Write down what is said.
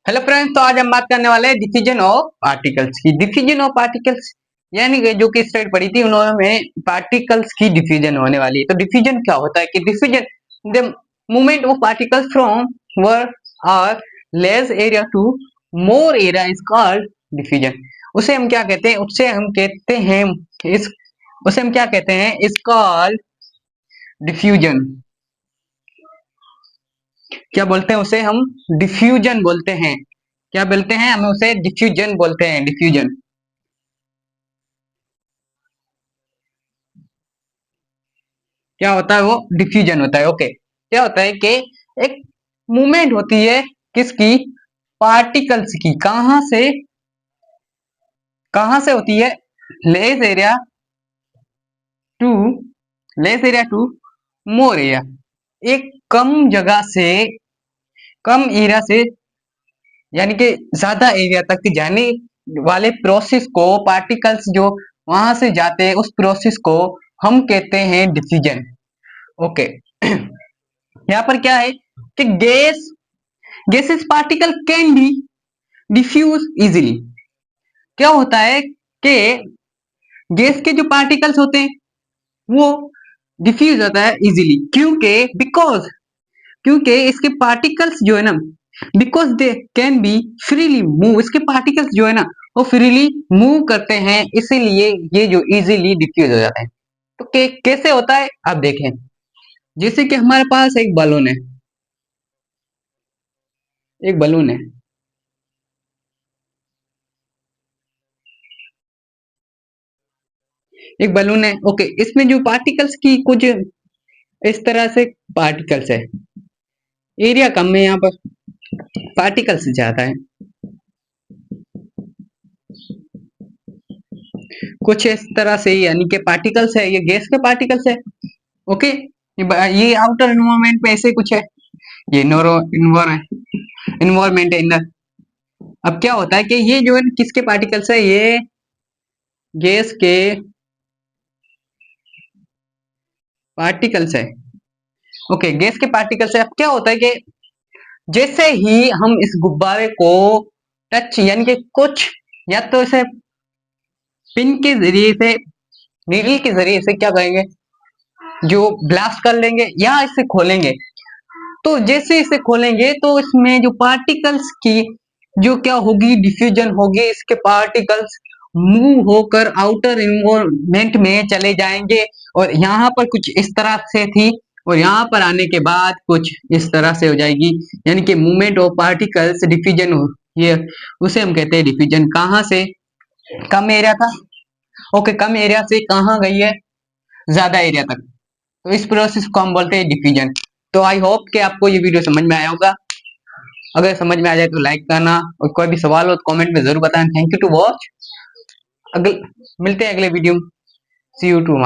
Hello friends, तो आज हम बात करने वाले हैं डिफ्यूजन ऑफ पार्टिकल्स की। डिफ्यूजन ऑफ पार्टिकल्स यानी कि जो कि स्लाइड पढ़ी थी उन्होंने पार्टिकल्स की डिफ्यूजन होने वाली है। तो डिफ्यूजन क्या होता है कि diffusion the movement of particles from one और less area to more area is called diffusion. उसे हम क्या कहते हैं? इस उसे हम क्या कहते हैं? इस कॉल्ड डिफ्यूजन। क्या बोलते हैं उसे? हम डिफ्यूजन बोलते हैं। क्या बोलते हैं? हमें उसे डिफ्यूजन बोलते हैं। डिफ्यूजन क्या होता है? वो डिफ्यूजन होता है। ओके, क्या होता है कि एक मूवमेंट होती है किसकी? पार्टिकल्स की। कहां से होती है? Less area to less area to more area. एक कम एरिया से यानी कि ज्यादा एरिया तक जाने वाले प्रोसेस को, पार्टिकल्स जो वहां से जाते हैं उस प्रोसेस को हम कहते हैं डिफ्यूजन। ओके यहाँ पर क्या है कि gases particle can be diffuse easily. क्या होता है कि गैस के जो पार्टिकल्स होते हैं वो डिफ्यूज होता है इजीली। क्योंकि इसके पार्टिकल्स जो है ना, because they can be freely move. इसके पार्टिकल्स जो है ना वो फ्रीली मूव करते हैं, इसीलिए ये जो इजीली डिफ्यूज हो जाते हैं। तो कैसे होता है आप देखें। जैसे कि हमारे पास एक बलून है। एक बलून है। ओके, इसमें जो पार्टिकल्स की कुछ इस तरह से पार्टिकल्स है। एरिया कम है यहाँ पर, पार्टिकल्स ज्यादा है। कुछ इस तरह से यानी कि पार्टिकल्स है, ये गैस के पार्टिकल्स है। ओके, ये आउटर इन्वायरमेंट में ऐसे कुछ है। ये नोरो इन्वायरमेंट है इनर। अब क्या होता है कि ये जो है किसके पार्टिकल्स है? ये गैस के पार्टिकल्स है। ओके, गैस के पार्टिकल्स है। अब क्या होता है कि जैसे ही हम इस गुब्बारे को टच यानी कि कुछ, या तो इसे पिन के जरिए से, नीडल के जरिए से क्या करेंगे, जो ब्लास्ट कर लेंगे या इसे खोलेंगे। तो जैसे इसे खोलेंगे तो इसमें जो पार्टिकल्स की जो क्या होगी, डिफ्यूजन होगी। इसके पार्टिकल्स मूव होकर आउटर इन्वायरमेंट में चले जाएंगे और यहाँ पर कुछ इस तरह से थी और यहाँ पर आने के बाद कुछ इस तरह से हो जाएगी। यानी कि मूवमेंट ऑफ पार्टिकल्स डिफ्यूजन हो, ये उसे हम कहते हैं डिफ्यूजन। कहाँ से? कम एरिया था। ओके, कम एरिया से कहाँ गई है? ज्यादा एरिया तक। तो इस प्रोसेस को हम बोलते हैं डिफ्यूजन। तो आई होप कि आपको ये वीडियो समझ में आया होगा। अगर समझ में आ जाए तो लाइक करना, और कोई भी सवाल हो तो कमेंट में जरूर बताएं। Thank you to watch. अगले मिलते हैं अगले वीडियो में। See you to.